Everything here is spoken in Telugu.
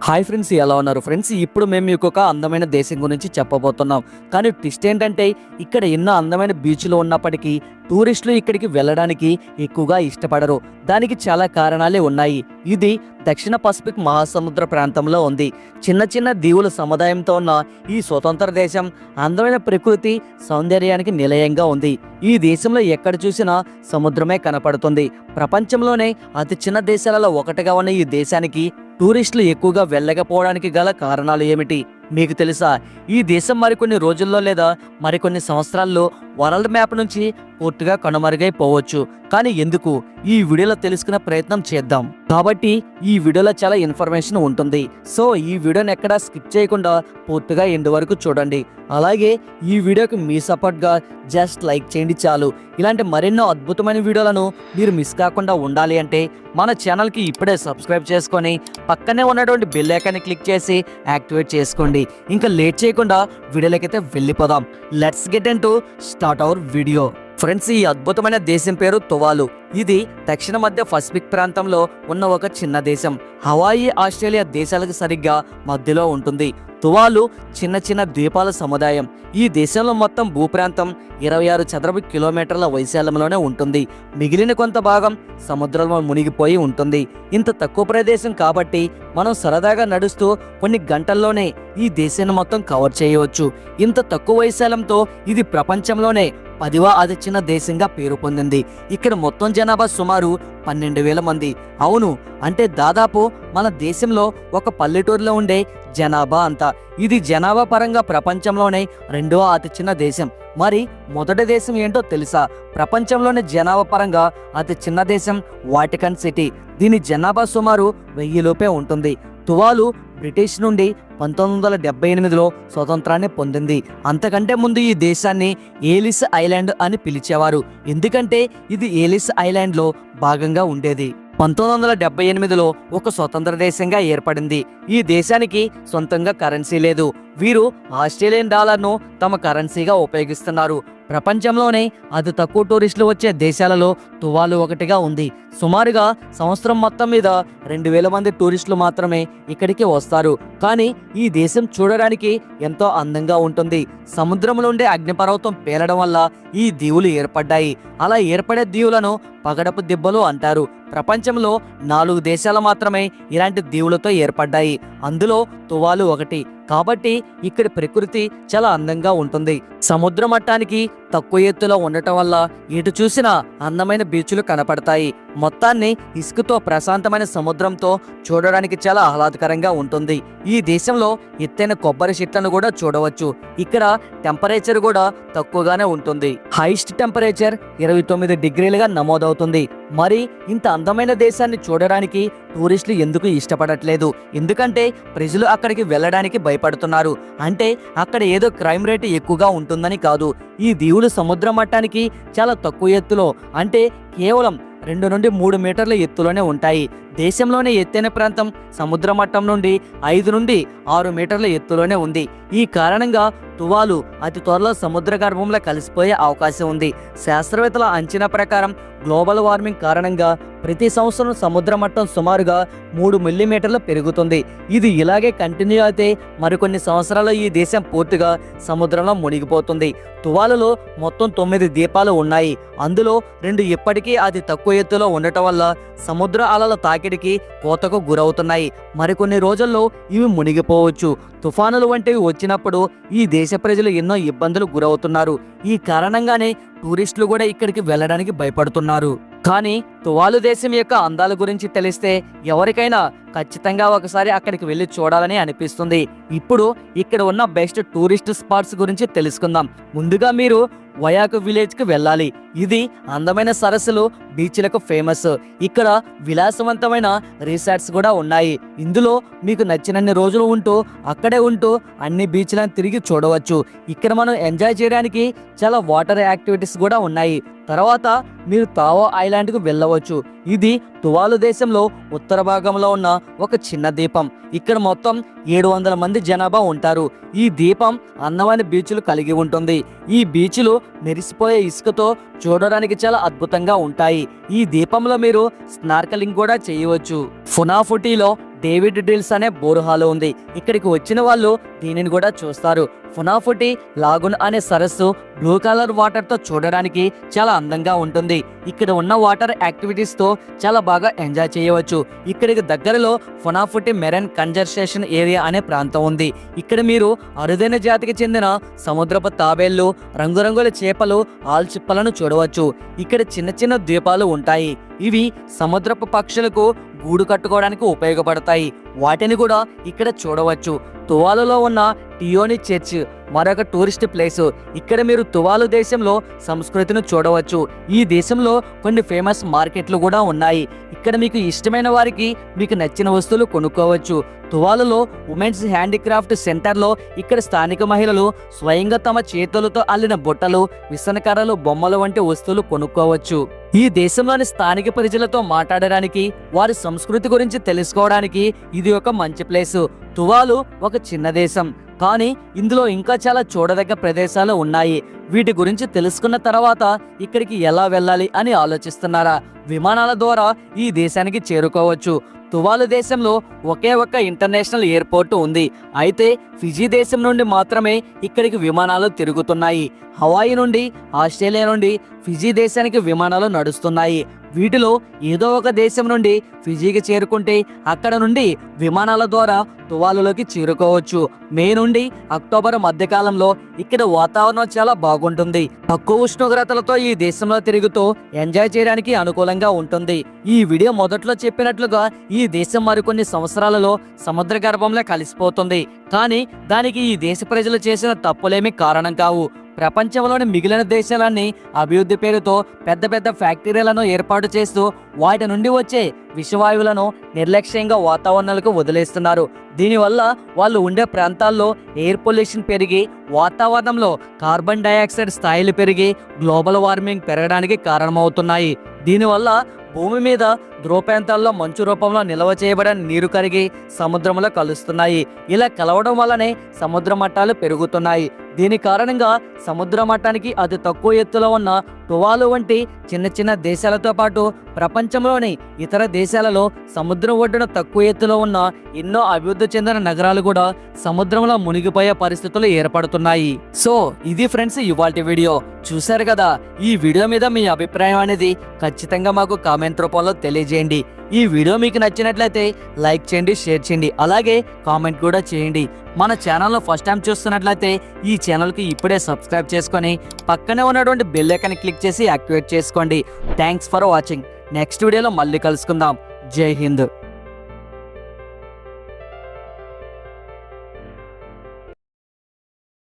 హాయ్ ఫ్రెండ్స్, ఎలా ఉన్నారు ఫ్రెండ్స్? ఇప్పుడు మేము మీకు ఒక అందమైన దేశం గురించి చెప్పబోతున్నాం. కానీ ట్విస్ట్ ఏంటంటే, ఇక్కడ ఎన్నో అందమైన బీచ్లు ఉన్నప్పటికీ టూరిస్టులు ఇక్కడికి వెళ్ళడానికి ఎక్కువగా ఇష్టపడరు. దానికి చాలా కారణాలే ఉన్నాయి. ఇది దక్షిణ పసిఫిక్ మహాసముద్ర ప్రాంతంలో ఉంది. చిన్న చిన్న దీవుల సముదాయంతో ఉన్న ఈ స్వతంత్ర దేశం అందమైన ప్రకృతి సౌందర్యానికి నిలయంగా ఉంది. ఈ దేశంలో ఎక్కడ చూసినా సముద్రమే కనపడుతుంది. ప్రపంచంలోనే అతి చిన్న దేశాలలో ఒకటిగా ఉన్న ఈ దేశానికి టూరిస్టులు ఎక్కువగా వెళ్ళకపోవడానికి గల కారణాలు ఏమిటి మీకు తెలుసా? ఈ దేశం మరికొన్ని రోజుల్లో లేదా మరికొన్ని సంవత్సరాల్లో వరల్డ్ మ్యాప్ నుంచి పూర్తిగా కనుమరుగైపోవచ్చు. కానీ ఎందుకు? ఈ వీడియోలో తెలుసుకునే ప్రయత్నం చేద్దాం. కాబట్టి ఈ వీడియోలో చాలా ఇన్ఫర్మేషన్ ఉంటుంది. సో ఈ వీడియోని ఎక్కడా స్కిప్ చేయకుండా పూర్తిగా ఎండ్ వరకు చూడండి. అలాగే ఈ వీడియోకి మీ సపోర్ట్గా జస్ట్ లైక్ చేయండి చాలు. ఇలాంటి మరెన్నో అద్భుతమైన వీడియోలను మీరు మిస్ కాకుండా ఉండాలి అంటే మన ఛానల్కి ఇప్పుడే సబ్స్క్రైబ్ చేసుకొని పక్కనే ఉన్నటువంటి బెల్ ఐకాన్ని క్లిక్ చేసి యాక్టివేట్ చేసుకోండి. ఇంకా లేట్ చేయకుండా వీడియోలకైతే వెళ్ళిపోదాం. Let's get into start our video. Friends, ఈ అద్భుతమైన దేశం పేరు తువాలు. ఇది దక్షిణ మధ్య పసిఫిక్ ప్రాంతంలో ఉన్న ఒక చిన్న దేశం. హవాయి, ఆస్ట్రేలియా దేశాలకు సరిగ్గా మధ్యలో ఉంటుంది. తువాలు చిన్న చిన్న ద్వీపాల సముదాయం. ఈ దేశంలో మొత్తం భూప్రాంతం 26 చదరపు కిలోమీటర్ల వైశాల్యంలోనే ఉంటుంది. మిగిలిన కొంత భాగం సముద్రంలో మునిగిపోయి ఉంటుంది. ఇంత తక్కువ ప్రదేశం కాబట్టి మనం సరదాగా నడుస్తూ కొన్ని గంటల్లోనే ఈ దేశాన్ని మొత్తం కవర్ చేయవచ్చు. ఇంత తక్కువ వైశాల్యంతో ఇది ప్రపంచంలోనే 10వ అతి చిన్న దేశంగా పేరు పొందింది. ఇక్కడ మొత్తం జనాభా సుమారు 12,000 మంది. అవును, అంటే దాదాపు మన దేశంలో ఒక పల్లెటూరులో ఉండే జనాభా అంతా. ఇది జనాభా పరంగా ప్రపంచంలోనే 2వ అతి చిన్న దేశం. మరి మొదటి దేశం ఏంటో తెలుసా? ప్రపంచంలోనే జనాభా పరంగా అతి చిన్న దేశం వాటికన్ సిటీ. దీని జనాభా సుమారు 1000 లోపే ఉంటుంది. తువాలు బ్రిటిష్ నుండి 1978లో స్వతంత్రాన్ని పొందింది. అంతకంటే ముందు ఈ దేశాన్ని ఏలిస్ ఐలాండ్ అని పిలిచేవారు, ఎందుకంటే ఇది ఏలిస్ ఐలాండ్లో భాగంగా ఉండేది. 1978లో ఒక స్వతంత్ర దేశంగా ఏర్పడింది. ఈ దేశానికి సొంతంగా కరెన్సీ లేదు. వీరు ఆస్ట్రేలియన్ డాలర్ను తమ కరెన్సీగా ఉపయోగిస్తున్నారు. ప్రపంచంలోనే అతి తక్కువ టూరిస్టులు వచ్చే దేశాలలో తువాలు ఒకటిగా ఉంది. సుమారుగా సంవత్సరం మొత్తం మీద 2,000 మంది టూరిస్టులు మాత్రమే ఇక్కడికి వస్తారు. కానీ ఈ దేశం చూడడానికి ఎంతో అందంగా ఉంటుంది. సముద్రంలో ఉండే అగ్నిపర్వతం పేలడం వల్ల ఈ దీవులు ఏర్పడ్డాయి. అలా ఏర్పడే దీవులను పగడపు దిబ్బలు అంటారు. ప్రపంచంలో 4 దేశాలు మాత్రమే ఇలాంటి దీవులతో ఏర్పడ్డాయి. అందులో తువాలు ఒకటి. కాబట్టి ఇక్కడ ప్రకృతి చాలా అందంగా ఉంటుంది. సముద్ర మట్టానికి తక్కువ ఎత్తులో ఉండటం వల్ల ఎటు చూసినా అందమైన బీచ్లు కనపడతాయి. మొత్తాన్ని ఇసుకతో ప్రశాంతమైన సముద్రంతో చూడడానికి చాలా ఆహ్లాదకరంగా ఉంటుంది. ఈ దేశంలో ఎత్తైన కొబ్బరి చెట్లను కూడా చూడవచ్చు. ఇక్కడ టెంపరేచర్ కూడా తక్కువగానే ఉంటుంది. Highest temperature 29 డిగ్రీలుగా నమోదవుతుంది. మరి ఇంత అందమైన దేశాన్ని చూడడానికి టూరిస్టులు ఎందుకు ఇష్టపడట్లేదు? ఎందుకంటే ప్రజలు అక్కడికి వెళ్ళడానికి భయపడుతున్నారు. అంటే అక్కడ ఏదో క్రైమ్ రేటు ఎక్కువగా ఉంటుందని కాదు. ఈ దీవులు సముద్ర మట్టానికి చాలా తక్కువ ఎత్తులో, అంటే కేవలం 2 నుండి 3 మీటర్ల ఎత్తులోనే ఉంటాయి. దేశంలోనే ఎత్తైన ప్రాంతం సముద్ర మట్టం నుండి 5 నుండి 6 మీటర్ల ఎత్తులోనే ఉంది. ఈ కారణంగా తువాలు అతి త్వరలో సముద్ర గర్భంలో కలిసిపోయే అవకాశం ఉంది. శాస్త్రవేత్తల అంచనా ప్రకారం గ్లోబల్ వార్మింగ్ కారణంగా ప్రతి సంవత్సరం సముద్ర మట్టం సుమారుగా 3 మిల్లీమీటర్లు పెరుగుతుంది. ఇది ఇలాగే కంటిన్యూ అయితే మరికొన్ని సంవత్సరాల్లో ఈ దేశం పూర్తిగా సముద్రంలో మునిగిపోతుంది. తువాలులో మొత్తం 9 ద్వీపాలు ఉన్నాయి. అందులో 2 ఇప్పటికీ అతి తక్కువ ఎత్తులో ఉండటం వల్ల సముద్ర అలల తాకిడికి కోతకు గురవుతున్నాయి. మరికొన్ని రోజుల్లో ఇవి మునిగిపోవచ్చు. తుఫానులు వంటివి వచ్చినప్పుడు ఈ దేశ ప్రజలు ఎన్నో ఇబ్బందులు గురవుతున్నారు. ఈ కారణంగానే టూరిస్టులు కూడా ఇక్కడికి వెళ్ళడానికి భయపడుతున్నారు. కానీ తువాలు దేశం యొక్క అందాల గురించి తెలిస్తే ఎవరికైనా ఖచ్చితంగా ఒకసారి అక్కడికి వెళ్ళి చూడాలని అనిపిస్తుంది. ఇప్పుడు ఇక్కడ ఉన్న బెస్ట్ టూరిస్ట్ స్పాట్స్ గురించి తెలుసుకుందాం. ముందుగా మీరు వయాకు విలేజ్కి వెళ్ళాలి. ఇది అందమైన సరస్సులు, బీచ్లకు ఫేమస్. ఇక్కడ విలాసవంతమైన రిసార్ట్స్ కూడా ఉన్నాయి. ఇందులో మీకు నచ్చినన్ని రోజులు ఉంటూ అక్కడే ఉంటూ అన్ని బీచ్లను తిరిగి చూడవచ్చు. ఇక్కడ మనం ఎంజాయ్ చేయడానికి చాలా వాటర్ యాక్టివిటీస్ కూడా ఉన్నాయి. తర్వాత మీరు తావో ఐలాండ్కు వెళ్ళవచ్చు. ఇది తువాలు దేశంలో ఉత్తర భాగంలో ఉన్న ఒక చిన్న ద్వీపం. ఇక్కడ మొత్తం 700 మంది జనాభా ఉంటారు. ఈ ద్వీపం అందమైన బీచ్లు కలిగి ఉంటుంది. ఈ బీచ్లు మెరిసిపోయే ఇసుకతో చూడడానికి చాలా అద్భుతంగా ఉంటాయి. ఈ ద్వీపంలో మీరు స్నార్కలింగ్ కూడా చేయవచ్చు. ఫునాఫుటీలో డేవిడ్ డ్రిల్స్ అనే బోరుహాలు ఉంది. ఇక్కడికి వచ్చిన వాళ్ళు దీనిని కూడా చూస్తారు. ఫునాఫుటీ లాగున్ అనే సరస్సు బ్లూ కలర్ వాటర్ తో చూడడానికి చాలా అందంగా ఉంటుంది. ఇక్కడ ఉన్న వాటర్ యాక్టివిటీస్ తో చాలా బాగా ఎంజాయ్ చేయవచ్చు. ఇక్కడికి దగ్గరలో ఫునాఫుటీ మెరైన్ కన్జర్వేషన్ ఏరియా అనే ప్రాంతం ఉంది. ఇక్కడ మీరు అరుదైన జాతికి చెందిన సముద్రపు తాబేళ్లు, రంగురంగుల చేపలు, ఆల్చిప్పలను చూడవచ్చు. ఇక్కడ చిన్న చిన్న ద్వీపాలు ఉంటాయి. ఇవి సముద్రపు పక్షులకు గూడు కట్టుకోవడానికి ఉపయోగపడతాయి. వాటిని కూడా ఇక్కడ చూడవచ్చు. తువాలులో ఉన్న టియోని చర్చ్ మరొక టూరిస్ట్ ప్లేస్. ఇక్కడ మీరు తువాలు దేశంలో సంస్కృతిని చూడవచ్చు. ఈ దేశంలో కొన్ని ఫేమస్ మార్కెట్లు కూడా ఉన్నాయి. ఇక్కడ మీకు ఇష్టమైన వారికి మీకు నచ్చిన వస్తువులు కొనుక్కోవచ్చు. తువాలులో ఉమెన్స్ హ్యాండీక్రాఫ్ట్ సెంటర్లో ఇక్కడ స్థానిక మహిళలు స్వయంగా తమ చేతులతో అల్లిన బుట్టలు, విసనకర్రలు, బొమ్మలు వంటి వస్తువులు కొనుక్కోవచ్చు. ఈ దేశంలోని స్థానిక ప్రజలతో మాట్లాడడానికి, వారి సంస్కృతి గురించి తెలుసుకోవడానికి ఇది ఒక మంచి ప్లేసు. తువాలు ఒక చిన్న దేశం, కానీ ఇందులో ఇంకా చాలా చూడదగ్గ ప్రదేశాలు ఉన్నాయి. వీటి గురించి తెలుసుకున్న తర్వాత ఇక్కడికి ఎలా వెళ్ళాలి అని ఆలోచిస్తున్నారా? విమానాల ద్వారా ఈ దేశానికి చేరుకోవచ్చు. తువాలు దేశంలో ఒకే ఒక్క ఇంటర్నేషనల్ ఎయిర్పోర్ట్ ఉంది. అయితే ఫిజీ దేశం నుండి మాత్రమే ఇక్కడికి విమానాలు తిరుగుతున్నాయి. హవాయి నుండి, ఆస్ట్రేలియా నుండి ఫిజీ దేశానికి విమానాలు నడుస్తున్నాయి. వీటిలో ఏదో ఒక దేశం నుండి ఫిజీకి చేరుకుంటే అక్కడ నుండి విమానాల ద్వారా తువాలులోకి చేరుకోవచ్చు. మే నుండి అక్టోబర్ మధ్యకాలంలో ఇక్కడ వాతావరణం చాలా బాగుంటుంది. తక్కువ ఉష్ణోగ్రతలతో ఈ దేశంలో తిరుగుతూ ఎంజాయ్ చేయడానికి అనుకూలంగా ఉంటుంది. ఈ వీడియో మొదట్లో చెప్పినట్లుగా ఈ దేశం మరికొన్ని సంవత్సరాలలో సముద్ర గర్భంలో కలిసిపోతుంది. కానీ దానికి ఈ దేశ ప్రజలు చేసిన తప్పులేమీ కారణం కావు. ప్రపంచంలోని మిగిలిన దేశాలన్నీ అభివృద్ధి పేరుతో పెద్ద పెద్ద ఫ్యాక్టరీలను ఏర్పాటు చేస్తూ వాటి నుండి వచ్చే విషవాయువులను నిర్లక్ష్యంగా వాతావరణాలకు వదిలేస్తున్నారు. దీనివల్ల వాళ్ళు ఉండే ప్రాంతాల్లో ఎయిర్ పొల్యూషన్ పెరిగి వాతావరణంలో కార్బన్ డైఆక్సైడ్ స్థాయిలు పెరిగి గ్లోబల్ వార్మింగ్ పెరగడానికి కారణమవుతున్నాయి. దీనివల్ల భూమి మీద ధ్రువ ప్రాంతాల్లో మంచు రూపంలో నిల్వ చేయబడిన నీరు కరిగి సముద్రంలో కలుస్తున్నాయి. ఇలా కలవడం వల్లనే సముద్ర మట్టాలు పెరుగుతున్నాయి. దీని కారణంగా సముద్ర మట్టానికి అతి తక్కువ ఎత్తులో ఉన్న టువాలు వంటి చిన్న చిన్న దేశాలతో పాటు ప్రపంచంలోని ఇతర దేశాలలో సముద్రం ఒడ్డున తక్కువ ఎత్తులో ఉన్న ఎన్నో అభివృద్ధి చెందిన నగరాలు కూడా సముద్రంలో మునిగిపోయే పరిస్థితులు ఏర్పడుతున్నాయి. సో ఇది ఫ్రెండ్స్ ఇవాల్టి వీడియో. చూశారు కదా, ఈ వీడియో మీద మీ అభిప్రాయం అనేది ఖచ్చితంగా మాకు కామెంట్ రూపంలో తెలియజేయండి. ఈ వీడియో మీకు నచ్చినట్లయితే లైక్ చేయండి, షేర్ చేయండి, అలాగే కామెంట్ కూడా చేయండి. మన ఛానల్ను ఫస్ట్ టైం చూస్తున్నట్లయితే ఈ ఛానల్కి ఇప్పుడే సబ్స్క్రైబ్ చేసుకొని పక్కనే ఉన్నటువంటి బెల్ ఐకాన్ క్లిక్ చేసి యాక్టివేట్ చేసుకోండి. Thanks for watching. నెక్స్ట్ వీడియోలో మళ్ళీ కలుసుకుందాం. జై హింద్.